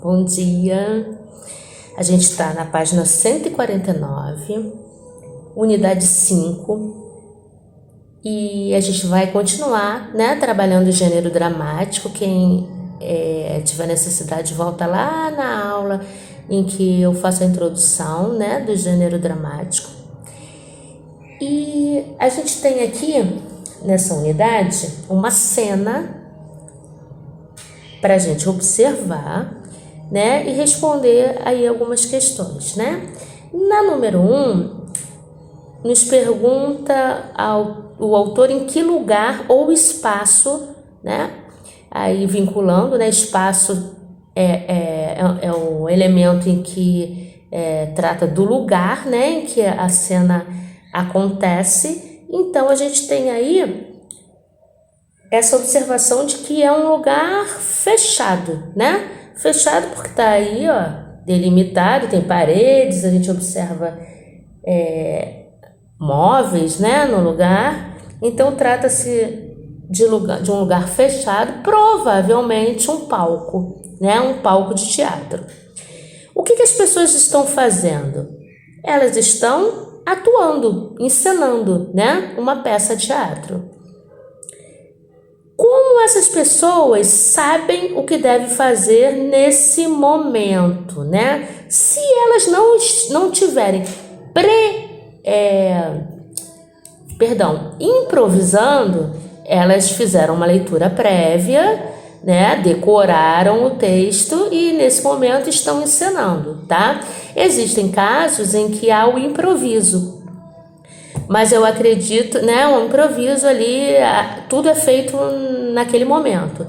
Bom dia. A gente está na página 149, unidade 5, e a gente vai continuar, né, trabalhando o gênero dramático. Quem tiver necessidade, volta lá na aula em que eu faço a introdução, né, do gênero dramático. E a gente tem aqui, nessa unidade, uma cena para a gente observar, né, e responder aí algumas questões, né? Na número 1, nos pergunta o autor em que lugar ou espaço, né? Aí vinculando, né? Espaço é o elemento em que trata do lugar, né? Em que a cena acontece. Então a gente tem aí essa observação de que é um lugar fechado, né? Fechado porque está aí, ó, delimitado, tem paredes, a gente observa móveis, né, no lugar. Então trata-se de um lugar fechado, provavelmente um palco, né, um palco de teatro. O que as pessoas estão fazendo? Elas estão atuando, encenando, né, uma peça de teatro. Como essas pessoas sabem o que devem fazer nesse momento, né? Se elas não tiverem improvisando, elas fizeram uma leitura prévia, né? Decoraram o texto e nesse momento estão encenando, tá? Existem casos em que há o improviso. Mas eu acredito, né, um improviso ali, tudo é feito naquele momento.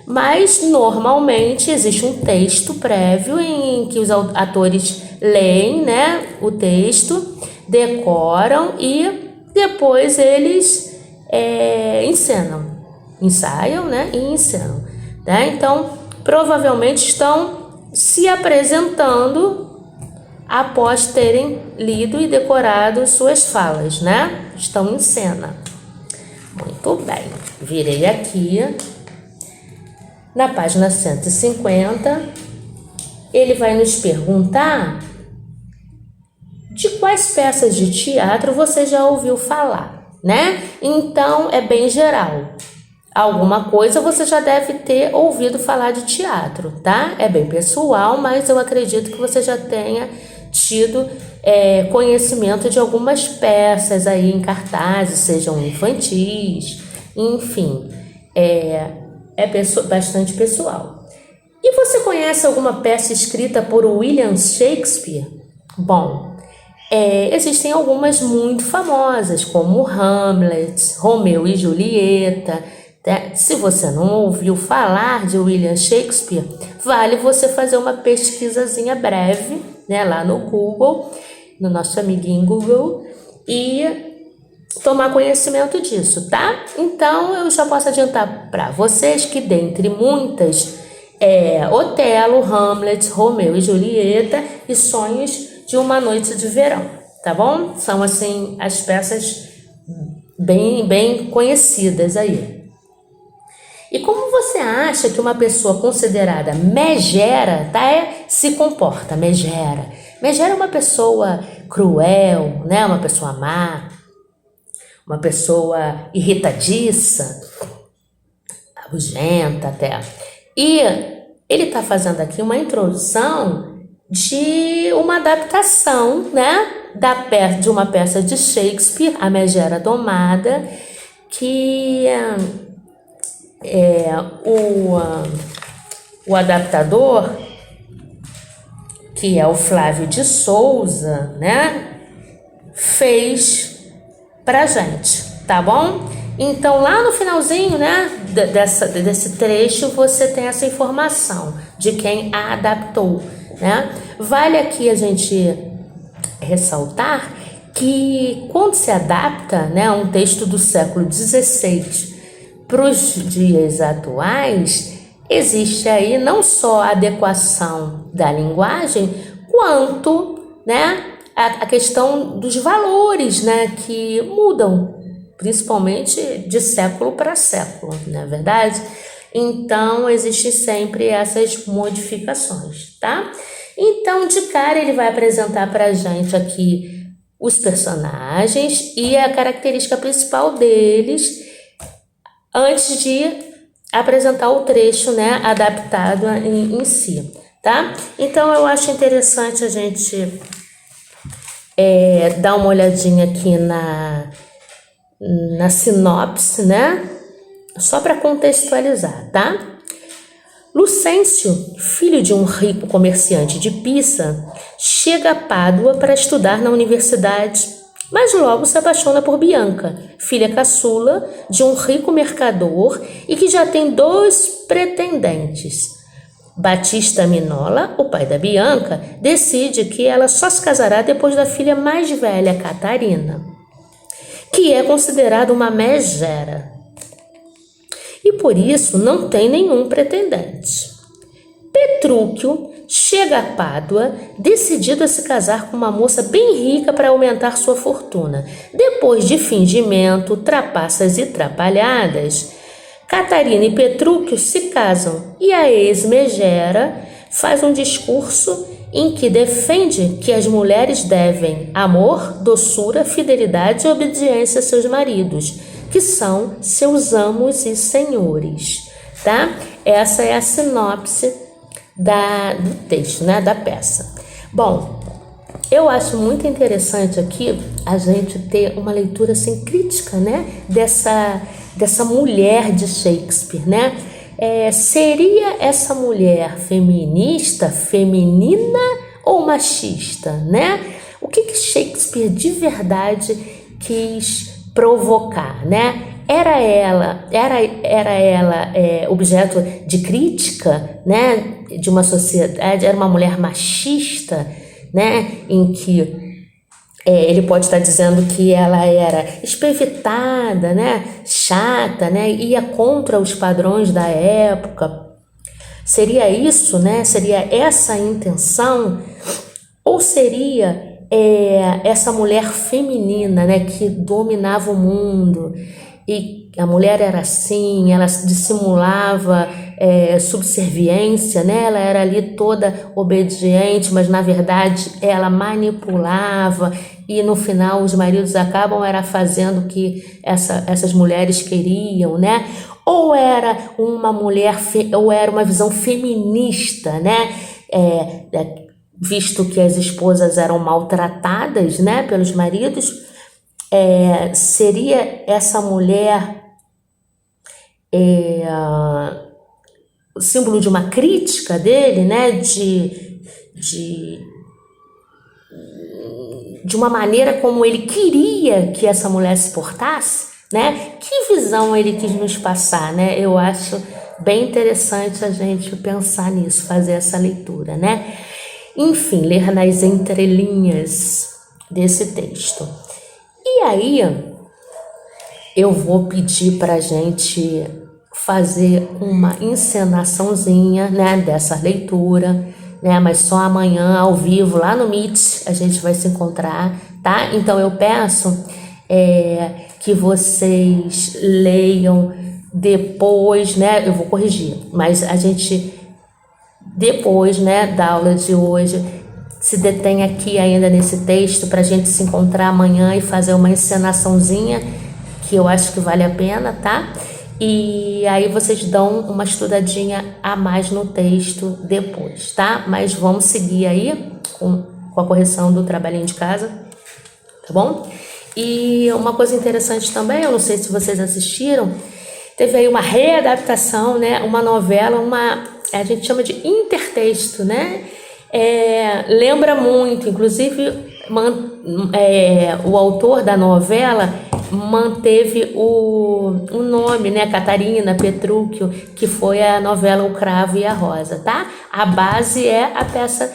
Mas, normalmente, existe um texto prévio em que os atores leem, né, o texto, decoram e depois eles ensaiam, né, e encenam. Né? Então, provavelmente estão se apresentando após terem lido e decorado suas falas, né? Estão em cena. Muito bem. Virei aqui. Na página 150, ele vai nos perguntar de quais peças de teatro você já ouviu falar, né? Então, é bem geral. Alguma coisa você já deve ter ouvido falar de teatro, tá? É bem pessoal, mas eu acredito que você já tenha tido conhecimento de algumas peças aí em cartazes, sejam infantis, enfim, bastante pessoal. E você conhece alguma peça escrita por William Shakespeare? Bom, existem algumas muito famosas, como Hamlet, Romeu e Julieta. Se você não ouviu falar de William Shakespeare, vale você fazer uma pesquisazinha breve, né, lá no Google, no nosso amiguinho Google, e tomar conhecimento disso, tá? Então, eu já posso adiantar para vocês que dentre muitas, Otelo, Hamlet, Romeu e Julieta e Sonhos de uma Noite de Verão, tá bom? São, assim, as peças bem conhecidas aí. E como você acha que uma pessoa considerada megera, se comporta? Megera é uma pessoa cruel, né? Uma pessoa má, uma pessoa irritadiça, rabugenta até. E ele está fazendo aqui uma introdução de uma adaptação, né? De uma peça de Shakespeare, A Megera Domada, que o adaptador, que é o Flávio de Souza, né, fez pra gente, tá bom? Então, lá no finalzinho, né, desse trecho, você tem essa informação de quem a adaptou, né? Vale aqui a gente ressaltar que quando se adapta, né, um texto do século XVI para os dias atuais, existe aí não só a adequação da linguagem, quanto, né, a questão dos valores, né, que mudam, principalmente de século para século, não é verdade? Então, existem sempre essas modificações, tá? Então, de cara, ele vai apresentar pra gente aqui os personagens e a característica principal deles antes de apresentar o trecho, né, adaptado em si, tá? Então, eu acho interessante a gente dar uma olhadinha aqui na sinopse, né? Só para contextualizar, tá? Lucêncio, filho de um rico comerciante de Pisa, chega a Pádua para estudar na universidade, mas logo se apaixona por Bianca, filha caçula de um rico mercador e que já tem 2 pretendentes. Batista Minola, o pai da Bianca, decide que ela só se casará depois da filha mais velha, Catarina, que é considerada uma megera, e por isso não tem nenhum pretendente. Petrúquio chega a Pádua decidido a se casar com uma moça bem rica para aumentar sua fortuna. Depois de fingimento, trapaças e trapalhadas, Catarina e Petrúquio se casam e a ex-megera faz um discurso em que defende que as mulheres devem amor, doçura, fidelidade e obediência a seus maridos, que são seus amos e senhores, tá? Essa é a sinopse do texto, né, da peça. Bom, eu acho muito interessante aqui a gente ter uma leitura assim crítica, né, dessa mulher de Shakespeare, né? Seria essa mulher feminista, feminina ou machista, né? O que Shakespeare de verdade quis provocar, né? Era ela objeto de crítica, né? De uma sociedade, era uma mulher machista, né? Em que ele pode estar dizendo que ela era espevitada, né? Chata, né? Ia contra os padrões da época. Seria isso, né? Seria essa a intenção? Ou seria essa mulher feminina, né? Que dominava o mundo e a mulher era assim, ela dissimulava subserviência, né? Ela era ali toda obediente, mas na verdade ela manipulava e no final os maridos acabam fazendo o que essas mulheres queriam, né? Ou era uma mulher, ou era uma visão feminista, né? Visto que as esposas eram maltratadas, né, pelos maridos, seria essa mulher o símbolo de uma crítica dele, né, de uma maneira como ele queria que essa mulher se portasse, né? Que visão ele quis nos passar, né? Eu acho bem interessante a gente pensar nisso, fazer essa leitura, né? Enfim, ler nas entrelinhas desse texto. E aí, eu vou pedir para a gente fazer uma encenaçãozinha, né, dessa leitura, né, mas só amanhã ao vivo lá no Meet a gente vai se encontrar, tá? Então eu peço que vocês leiam depois, né, eu vou corrigir, mas a gente depois, né, da aula de hoje se detém aqui ainda nesse texto para a gente se encontrar amanhã e fazer uma encenaçãozinha que eu acho que vale a pena, tá? E aí vocês dão uma estudadinha a mais no texto depois, tá? Mas vamos seguir aí com a correção do trabalhinho de casa, tá bom? E uma coisa interessante também, eu não sei se vocês assistiram, teve aí uma readaptação, né? Uma novela, a gente chama de intertexto, né? Lembra muito, inclusive o autor da novela manteve o nome, né? Catarina, Petrúquio, que foi a novela O Cravo e a Rosa, tá? A base é a peça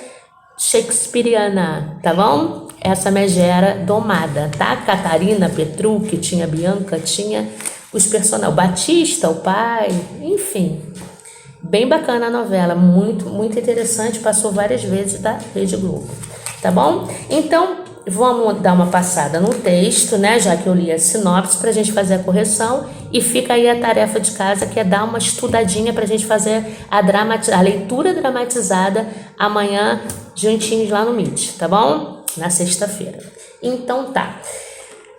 shakespeariana, tá bom? Essa megera domada, tá? Catarina, Petrúquio, tinha Bianca, tinha os personagens, o Batista, o pai, enfim. Bem bacana a novela, muito, muito interessante, passou várias vezes da Rede Globo, tá bom? Então, vamos dar uma passada no texto, né? Já que eu li a sinopse, para a gente fazer a correção. E fica aí a tarefa de casa, que é dar uma estudadinha para a gente fazer a leitura dramatizada amanhã, juntinhos lá no Meet, tá bom? Na sexta-feira. Então tá.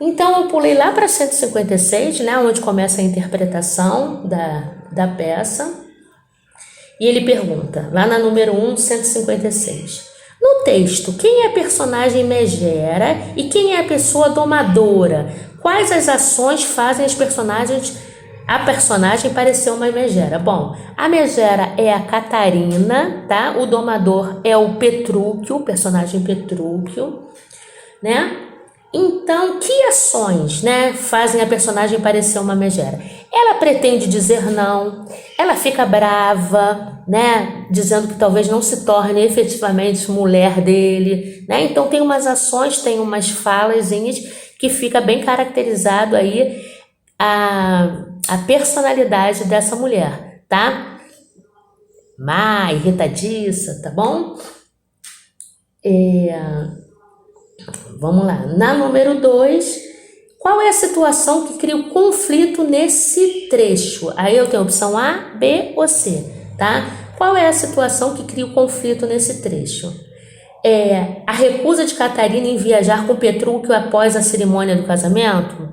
Então eu pulei lá para 156, né? Onde começa a interpretação da peça. E ele pergunta, lá na número 1, 156. No texto, quem é a personagem megera e quem é a pessoa domadora? Quais as ações fazem a personagem parecer uma megera? Bom, a megera é a Catarina, tá? O domador é o Petrúquio, o personagem Petrúquio, né? Então, que ações, né, fazem a personagem parecer uma megera? Ela pretende dizer não, ela fica brava, né, dizendo que talvez não se torne efetivamente mulher dele, né? Então tem umas ações, tem umas falazinhas que fica bem caracterizado aí a personalidade dessa mulher, tá? Má, irritadiça, tá bom? Vamos lá, na número 2, qual é a situação que cria o conflito nesse trecho? Aí eu tenho a opção A, B ou C, tá? Qual é a situação que cria o conflito nesse trecho? A recusa de Catarina em viajar com Petrúquio após a cerimônia do casamento?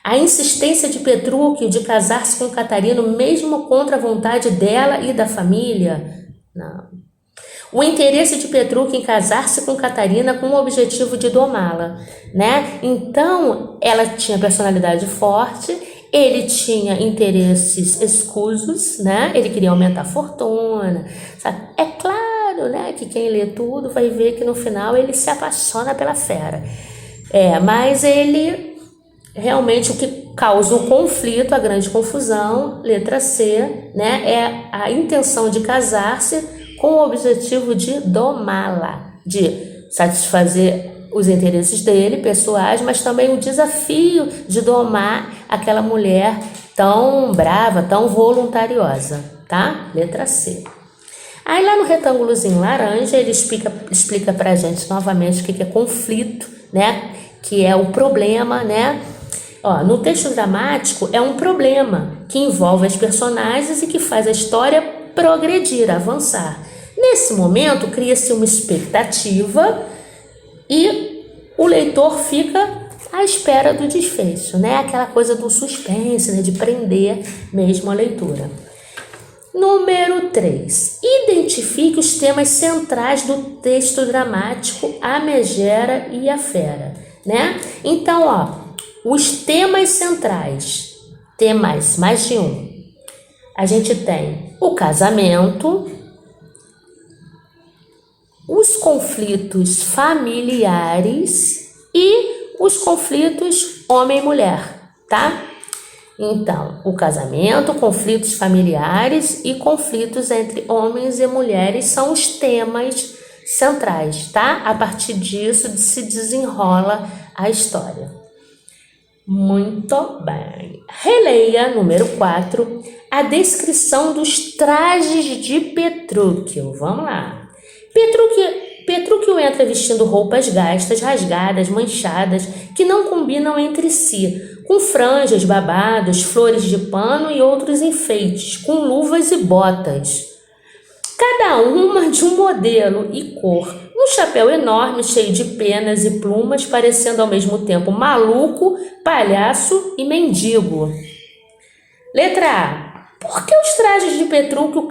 A insistência de Petrúquio de casar-se com Catarina mesmo contra a vontade dela e da família? Não. O interesse de Petrúquio em casar-se com Catarina com o objetivo de domá-la, né? Então, ela tinha personalidade forte, ele tinha interesses escusos, né? Ele queria aumentar a fortuna, sabe? É claro, né, que quem lê tudo vai ver que no final ele se apaixona pela fera. Mas ele realmente o que causa o conflito, a grande confusão, letra C, né, é a intenção de casar-se com o objetivo de domá-la, de satisfazer os interesses dele, pessoais, mas também o desafio de domar aquela mulher tão brava, tão voluntariosa, tá? Letra C. Aí lá no retângulozinho laranja, ele explica pra gente novamente o que é conflito, né? Que é o problema, né? No texto dramático é um problema que envolve as personagens e que faz a história progredir, avançar. Nesse momento, cria-se uma expectativa e o leitor fica à espera do desfecho, né? Aquela coisa do suspense, né? De prender mesmo a leitura. Número 3. Identifique os temas centrais do texto dramático, a megera e a fera, né? Então, os temas centrais, temas, mais de um. A gente tem o casamento, os conflitos familiares e os conflitos homem e mulher, tá? Então, o casamento, conflitos familiares e conflitos entre homens e mulheres são os temas centrais, tá? A partir disso se desenrola a história. Muito bem. Releia, número 4, a descrição dos trajes de Petrúquio. Vamos lá. Petrúquio entra vestindo roupas gastas, rasgadas, manchadas, que não combinam entre si, com franjas, babados, flores de pano e outros enfeites, com luvas e botas. Cada uma de um modelo e cor. Um chapéu enorme, cheio de penas e plumas, parecendo ao mesmo tempo maluco, palhaço e mendigo. Letra A. Por que os trajes de Petrúquio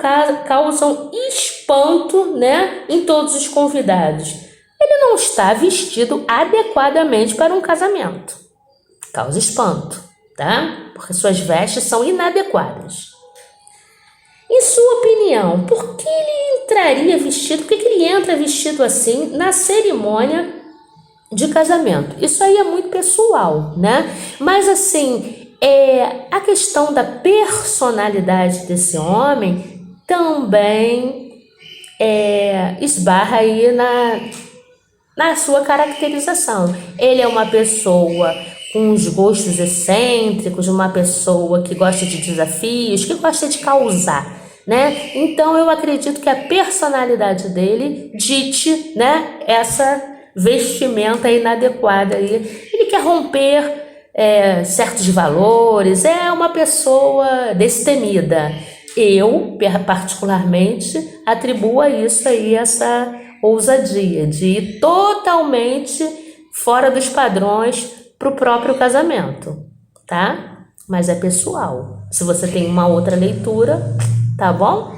causam espanto, né, em todos os convidados? Ele não está vestido adequadamente para um casamento. Causa espanto, tá? Porque suas vestes são inadequadas. Em sua opinião, por que ele entra vestido assim na cerimônia de casamento? Isso aí é muito pessoal, né? Mas assim, a questão da personalidade desse homem também esbarra aí na sua caracterização. Ele é uma pessoa com os gostos excêntricos, uma pessoa que gosta de desafios, que gosta de causar, né? Então eu acredito que a personalidade dele dite, né, essa vestimenta inadequada aí. Ele quer romper certos valores, é uma pessoa destemida. Eu, particularmente, atribuo a isso aí essa ousadia de ir totalmente fora dos padrões para o próprio casamento, tá? Mas é pessoal. Se você tem uma outra leitura, tá bom?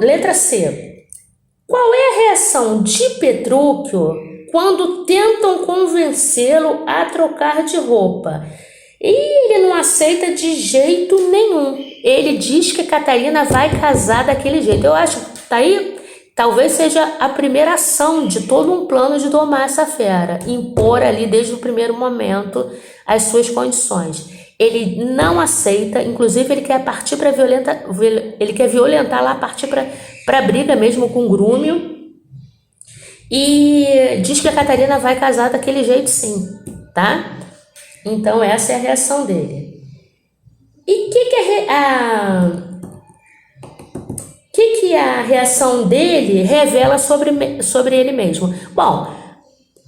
Letra C. Qual é a reação de Petrúquio quando tentam convencê-lo a trocar de roupa? E ele não aceita de jeito nenhum. Ele diz que Catarina vai casar daquele jeito. Eu acho que tá aí, talvez seja a primeira ação de todo um plano de domar essa fera, impor ali desde o primeiro momento as suas condições. Ele não aceita, inclusive ele quer partir para ele quer violentar lá, partir para briga mesmo com o Grúmio, e diz que a Catarina vai casar daquele jeito sim, tá? Então essa é a reação dele. E que a reação dele revela sobre ele mesmo? Bom,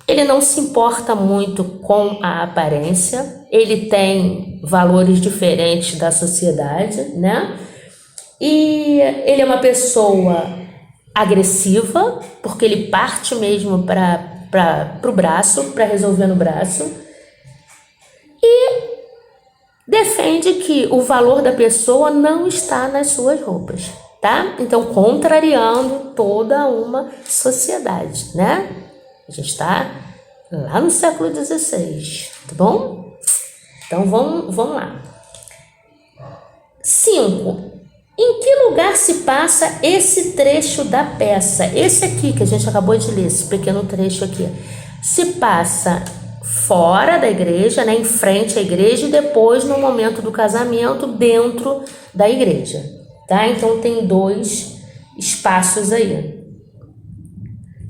ele não se importa muito com a aparência, ele tem valores diferentes da sociedade, né? E ele é uma pessoa agressiva, porque ele parte mesmo para o braço, para resolver no braço, e defende que o valor da pessoa não está nas suas roupas, tá? Então, contrariando toda uma sociedade, né? A gente está lá no século XVI, tá bom? Então, vamos lá. 5. Em que lugar se passa esse trecho da peça? Esse aqui que a gente acabou de ler, esse pequeno trecho aqui, se passa fora da igreja, né, em frente à igreja, e depois no momento do casamento dentro da igreja, tá? Então tem 2 espaços aí.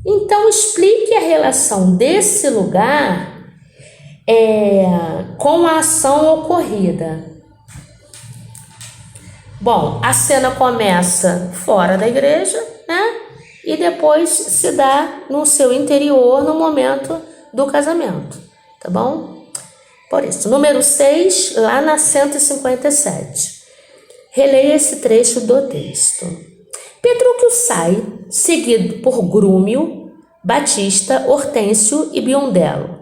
Então explique a relação desse lugar com a ação ocorrida. Bom, a cena começa fora da igreja, né? E depois se dá no seu interior no momento do casamento, tá bom? Por isso, número 6, lá na 157. Releia esse trecho do texto. Petrúquio sai, seguido por Grúmio, Batista, Hortêncio e Biondelo.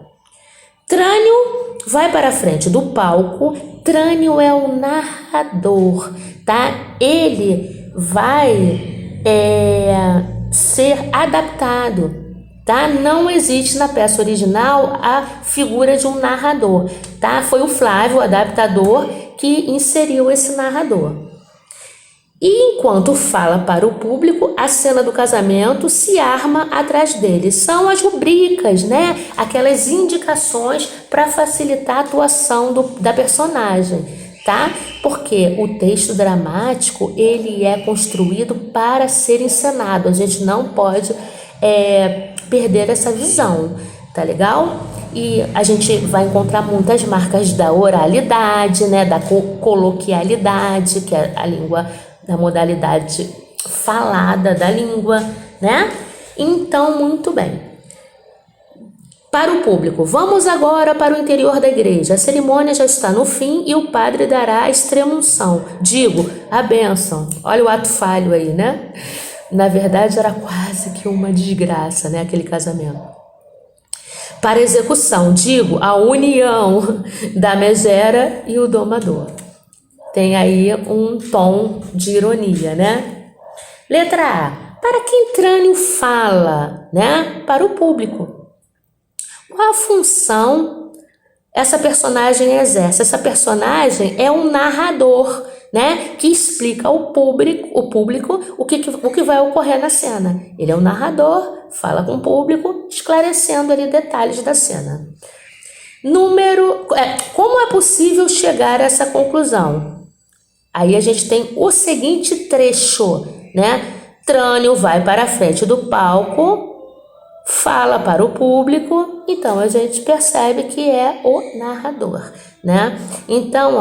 Trânio vai para a frente do palco. Trânio é o narrador, tá? Ele vai ser adaptado, tá? Não existe na peça original a figura de um narrador, tá? Foi o Flávio, o adaptador, que inseriu esse narrador. E enquanto fala para o público, a cena do casamento se arma atrás dele. São as rubricas, né? Aquelas indicações para facilitar a atuação da personagem, tá? Porque o texto dramático, ele é construído para ser encenado. A gente não pode perder essa visão, tá legal? E a gente vai encontrar muitas marcas da oralidade, né? Da coloquialidade, que é a língua, da modalidade falada da língua, né? Então, muito bem. Para o público, vamos agora para o interior da igreja. A cerimônia já está no fim e o padre dará a extrema-unção. Digo, a bênção. Olha o ato falho aí, né? Na verdade, era quase que uma desgraça, né? Aquele casamento. Para execução, digo, a união da megera e o domador. Tem aí um tom de ironia, né? Letra A. Para quem Trânio fala, né? Para o público. Qual a função essa personagem exerce? Essa personagem é um narrador, né? Que explica ao público o que vai ocorrer na cena. Ele é um narrador, fala com o público, esclarecendo ali detalhes da cena. Como é possível chegar a essa conclusão? Aí a gente tem o seguinte trecho, né? Trânio vai para a frente do palco, fala para o público, então a gente percebe que é o narrador, né? Então,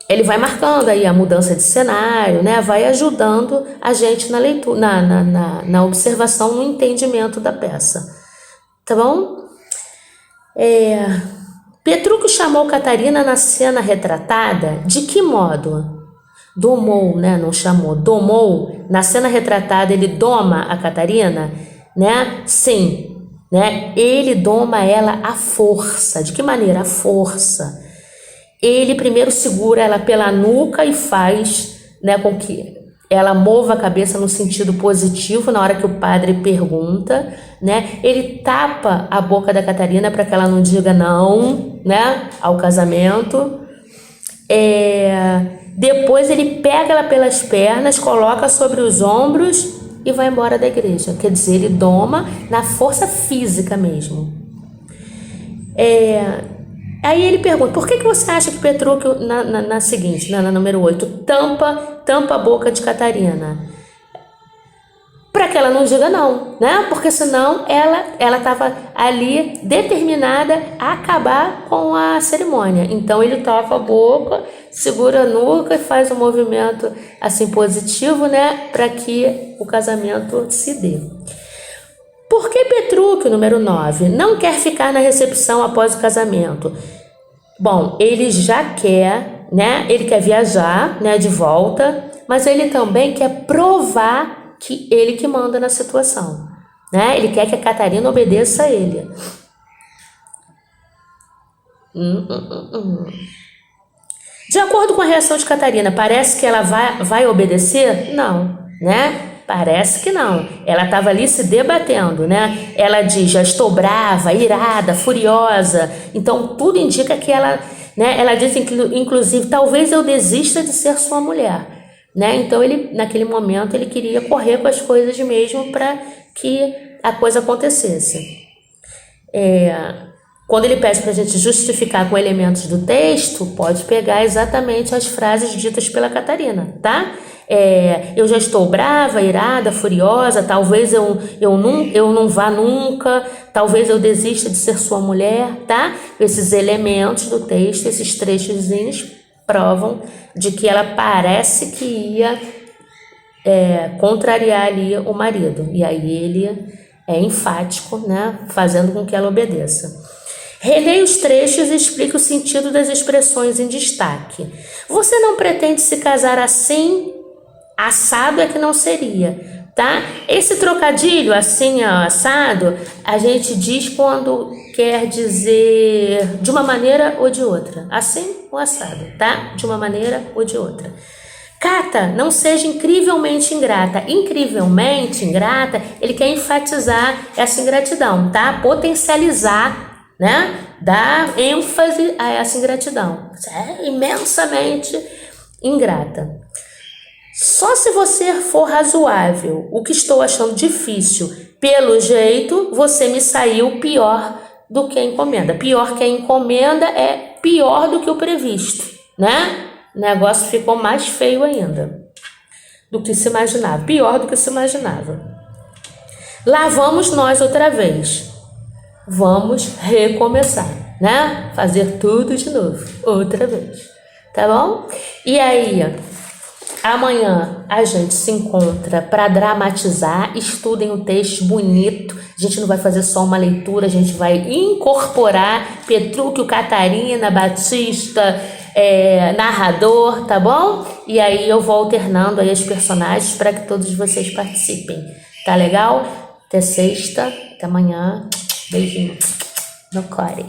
ele vai marcando aí a mudança de cenário, né? Vai ajudando a gente na leitura, na observação, no entendimento da peça. Tá bom? Petrúquio chamou Catarina na cena retratada de que modo? Domou, né? Não chamou. Domou. Na cena retratada, ele doma a Catarina, né? Sim, né? Ele doma ela à força. De que maneira? À força. Ele primeiro segura ela pela nuca e faz, né, com que ela mova a cabeça no sentido positivo na hora que o padre pergunta, né? Ele tapa a boca da Catarina para que ela não diga não, né, ao casamento. Depois ele pega ela pelas pernas, coloca sobre os ombros e vai embora da igreja. Quer dizer, ele doma na força física mesmo. Aí ele pergunta, por que você acha que Petrúquio, na seguinte, na número 8, tampa a boca de Catarina? Para que ela não diga não, né? Porque senão ela estava ali determinada a acabar com a cerimônia. Então ele tapa a boca, segura a nuca e faz um movimento assim positivo, né? Para que o casamento se dê. Por que Petrúquio, número 9, não quer ficar na recepção após o casamento? Bom, ele já quer, né? Ele quer viajar, né, de volta, mas ele também quer provar que ele que manda na situação, né? Ele quer que a Catarina obedeça a ele. De acordo com a reação de Catarina, parece que ela vai obedecer? Não, né? Parece que não. Ela estava ali se debatendo, né? Ela diz, já estou brava, irada, furiosa. Então, tudo indica que ela, né? Ela diz, inclusive, talvez eu desista de ser sua mulher, né? Então, ele, naquele momento, ele queria correr com as coisas mesmo para que a coisa acontecesse. Quando ele pede para a gente justificar com elementos do texto, pode pegar exatamente as frases ditas pela Catarina, tá? Eu já estou brava, irada, furiosa, talvez eu não vá nunca, talvez eu desista de ser sua mulher, tá? Esses elementos do texto, esses trechozinhos, provam de que ela parece que ia contrariar ali o marido. E aí ele é enfático, né? Fazendo com que ela obedeça. Releia os trechos e explique o sentido das expressões em destaque. Você não pretende se casar assim? Assado é que não seria, tá? Esse trocadilho, assim, assado, a gente diz quando quer dizer de uma maneira ou de outra. Assim ou assado, tá? De uma maneira ou de outra. Cata, não seja incrivelmente ingrata. Incrivelmente ingrata, ele quer enfatizar essa ingratidão, tá? Potencializar, né? Dar ênfase a essa ingratidão. Você é imensamente ingrata. Só se você for razoável, o que estou achando difícil, pelo jeito, você me saiu pior do que a encomenda. Pior que a encomenda é pior do que o previsto, né? O negócio ficou mais feio ainda do que se imaginava, pior do que se imaginava. Lá vamos nós outra vez. Vamos recomeçar, né? Fazer tudo de novo, outra vez, tá bom? E aí, amanhã a gente se encontra para dramatizar, estudem um texto bonito. A gente não vai fazer só uma leitura, a gente vai incorporar Petrúquio, Catarina, Batista, narrador, tá bom? E aí eu vou alternando aí as personagens para que todos vocês participem. Tá legal? Até sexta, até amanhã. Beijinho no core.